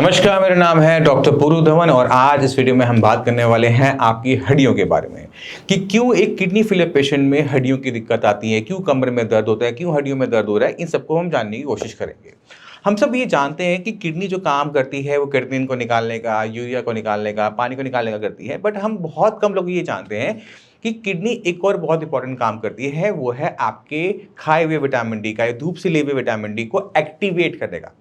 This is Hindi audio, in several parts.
नमस्कार, मेरा नाम है डॉक्टर पूरू धवन और आज इस वीडियो में हम बात करने वाले हैं आपकी हड्डियों के बारे में कि क्यों एक किडनी फेलियर पेशेंट में हड्डियों की दिक्कत आती है, क्यों कमर में दर्द होता है, क्यों हड्डियों में दर्द हो रहा है। इन सबको हम जानने की कोशिश करेंगे। हम सब ये जानते हैं कि किडनी जो काम करती है वो क्रिएटिनिन को निकालने का, यूरिया को निकालने का, पानी को निकालने का करती है, बट हम बहुत कम लोग ये जानते हैं कि किडनी एक और बहुत इंपॉर्टेंट काम करती है, वो है आपके खाए हुए विटामिन डी का या धूप से लिए हुए विटामिन डी को एक्टिवेट करने का।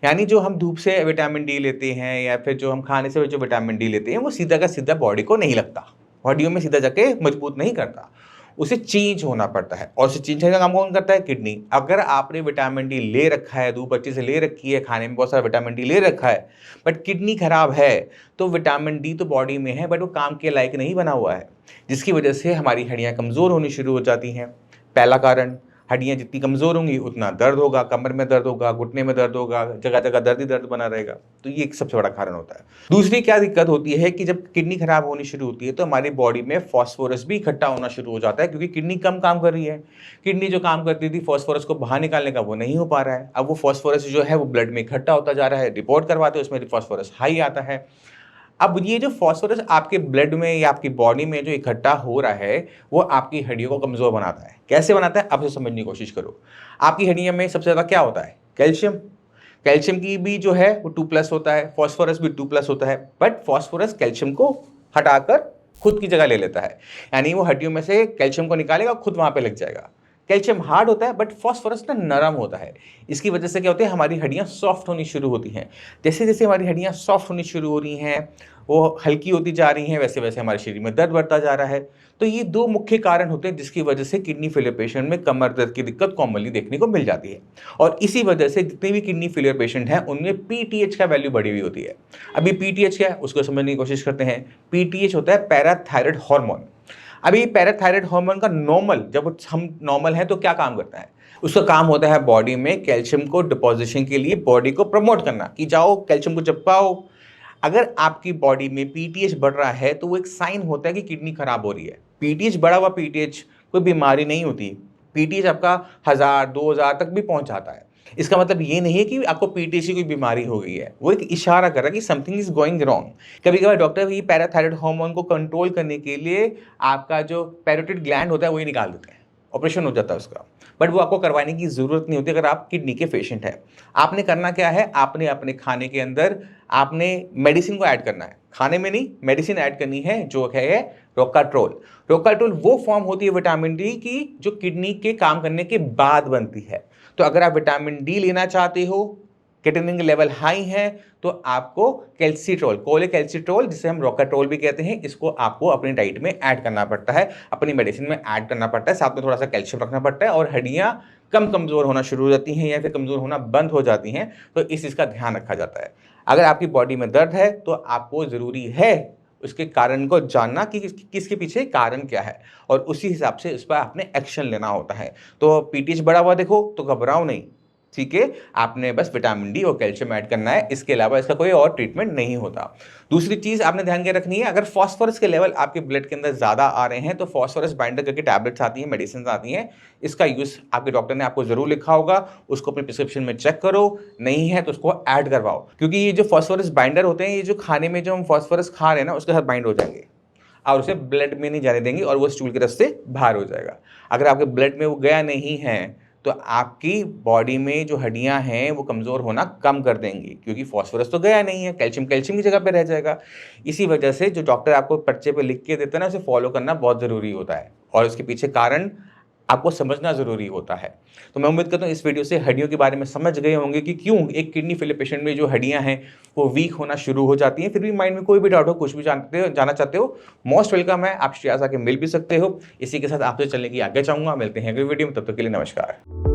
यानी जो हम धूप से विटामिन डी लेते हैं या फिर जो हम खाने से जो विटामिन डी लेते हैं वो सीधा का सीधा बॉडी को नहीं लगता, हड्डियों में सीधा जाके मजबूत नहीं करता, उसे चेंज होना पड़ता है। और उसे चेंज करने का काम कौन करता है? किडनी। अगर आपने विटामिन डी ले रखा है, धूप अच्छे से ले रखी है, खाने में बहुत सारा विटामिन डी ले रखा है, बट किडनी खराब है, तो विटामिन डी तो बॉडी में है बट वो काम के लायक नहीं बना हुआ है, जिसकी वजह से हमारी हड्डियाँ कमज़ोर होनी शुरू हो जाती हैं। पहला कारण, हड्डियाँ जितनी कमज़ोर होंगी उतना दर्द होगा, कमर में दर्द होगा, घुटने में दर्द होगा, जगह जगह दर्द ही दर्द बना रहेगा। तो ये एक सबसे बड़ा कारण होता है। दूसरी क्या दिक्कत होती है कि जब किडनी खराब होनी शुरू होती है तो हमारी बॉडी में फॉस्फोरस भी इकट्ठा होना शुरू हो जाता है, क्योंकि किडनी कम काम कर रही है। किडनी जो काम करती थी फॉस्फोरस को बाहर निकालने का, वो नहीं हो पा रहा है। अब वो फॉस्फोरस जो है वो ब्लड में इकट्ठा होता जा रहा है, रिपोर्ट करवाते हैं उसमें फॉस्फोरस हाई आता है। अब ये जो फॉस्फोरस आपके ब्लड में या आपकी बॉडी में जो इकट्ठा हो रहा है वो आपकी हड्डियों को कमज़ोर बनाता है। कैसे बनाता है? अब इसे समझने की कोशिश करो। आपकी हड्डियों में सबसे ज़्यादा क्या होता है? कैल्शियम। कैल्शियम की भी जो है वो 2+ होता है, फॉस्फोरस भी 2+ होता है, बट फॉस्फोरस कैल्शियम को हटाकर खुद की जगह ले लेता है। यानी वो हड्डियों में से कैल्शियम को निकालेगा, खुद वहाँ पे लग जाएगा। कैल्शियम हार्ड होता है बट फॉस्फोरस ना नरम होता है। इसकी वजह से क्या होता है, हमारी हड्डियाँ सॉफ्ट होनी शुरू होती हैं। जैसे जैसे हमारी हड्डियाँ सॉफ्ट होनी शुरू हो रही हैं, वो हल्की होती जा रही हैं, वैसे वैसे हमारे शरीर में दर्द बढ़ता जा रहा है। तो ये दो मुख्य कारण होते हैं जिसकी वजह से किडनी फेलियर पेशेंट में कमर दर्द की दिक्कत कॉमनली देखने को मिल जाती है। और इसी वजह से जितने भी किडनी फेलियर पेशेंट हैं उनमें पीटीएच का वैल्यू बढ़ी हुई होती है। अभी पीटीएच क्या है उसको समझने की कोशिश करते हैं। पीटीएच होता है पैराथायराइड हार्मोन। अभी पैराथायराइड हार्मोन का नॉर्मल, जब हम नॉर्मल हैं तो क्या काम करता है? उसका काम होता है बॉडी में कैल्शियम को डिपोजिशन के लिए बॉडी को प्रमोट करना, कि जाओ कैल्शियम को चिपकाओ। अगर आपकी बॉडी में पीटीएच बढ़ रहा है तो वो एक साइन होता है कि किडनी खराब हो रही है। पीटीएच बढ़ा हुआ पीटीएच कोई बीमारी नहीं होती। पीटीएच आपका 1000-2000 तक भी पहुंच जाता है। इसका मतलब ये नहीं है कि आपको पीटीएच की कोई बीमारी हो गई है, वो एक इशारा कर रहा है कि समथिंग इज गोइंग रॉन्ग। कभी कभार डॉक्टर ये पैराथायराइड हार्मोन को कंट्रोल करने के लिए आपका जो पैरोटिड ग्लैंड होता है वही निकाल देते हैं, ऑपरेशन हो जाता है उसका, बट वो आपको करवाने की ज़रूरत नहीं होती अगर आप किडनी के पेशेंट हैं। आपने करना क्या है, आपने अपने खाने के अंदर आपने मेडिसिन को ऐड करना है। खाने में नहीं, मेडिसिन ऐड करनी है जो है रोकाट्रोल। रोकाट्रोल वो फॉर्म होती है विटामिन डी की जो किडनी के काम करने के बाद बनती है। तो अगर आप विटामिन डी लेना चाहते हो, क्रिएटिनिन के लेवल हाई है, तो आपको कैल्सिट्रोल, कोलेकैल्सिट्रोल जिसे हम रोकाट्रोल भी कहते हैं, इसको आपको अपनी डाइट में ऐड करना पड़ता है, अपनी मेडिसिन में ऐड करना पड़ता है। साथ में थोड़ा सा कैल्शियम रखना पड़ता है और हड्डियाँ कमज़ोर होना शुरू हो जाती हैं या फिर कमज़ोर होना बंद हो जाती हैं, तो इस चीज़ का ध्यान रखा जाता है। अगर आपकी बॉडी में दर्द है तो आपको ज़रूरी है उसके कारण को जानना कि किसके पीछे कारण क्या है, और उसी हिसाब से उस पर आपने एक्शन लेना होता है। तो पीटीएच बढ़ा हुआ देखो तो घबराओ नहीं, ठीक है, आपने बस विटामिन डी और कैल्शियम ऐड करना है, इसके अलावा इसका कोई और ट्रीटमेंट नहीं होता। दूसरी चीज़ आपने ध्यान के रखनी है, अगर फॉस्फोरस के लेवल आपके ब्लड के अंदर ज़्यादा आ रहे हैं तो फॉस्फोरस बाइंडर करके टैबलेट्स आती हैं, मेडिसिन आती हैं, इसका यूज़ आपके डॉक्टर ने आपको ज़रूर लिखा होगा, उसको अपने प्रिस्क्रिप्शन में चेक करो, नहीं है तो उसको ऐड करवाओ। क्योंकि ये जो फॉस्फोरस बाइंडर होते हैं, ये जो खाने में जो हम फॉस्फोरस खा रहे हैं ना उसके साथ बाइंड हो जाएंगे और उसे ब्लड में नहीं जाने देंगे और वो स्टूल के रास्ते बाहर हो जाएगा। अगर आपके ब्लड में वो गया नहीं है तो आपकी बॉडी में जो हड्डियां हैं वो कमज़ोर होना कम कर देंगी, क्योंकि फॉस्फोरस तो गया नहीं है, कैल्शियम कैल्शियम की जगह पे रह जाएगा। इसी वजह से जो डॉक्टर आपको पर्चे पे लिख के देता है ना, उसे फॉलो करना बहुत ज़रूरी होता है और उसके पीछे कारण आपको समझना ज़रूरी होता है। तो मैं उम्मीद करता हूँ इस वीडियो से हड्डियों के बारे में समझ गए होंगे कि क्यों एक किडनी फेलियर पेशेंट में जो हड्डियाँ हैं वो वीक होना शुरू हो जाती हैं। फिर भी माइंड में कोई भी डाउट हो, कुछ भी जाना चाहते हो, मोस्ट वेलकम है, आप श्रेयास आके मिल भी सकते हो। इसी के साथ आपसे चलने की आगे चाहूँगा। मिलते हैं अगली वीडियो में, तब तक के लिए नमस्कार।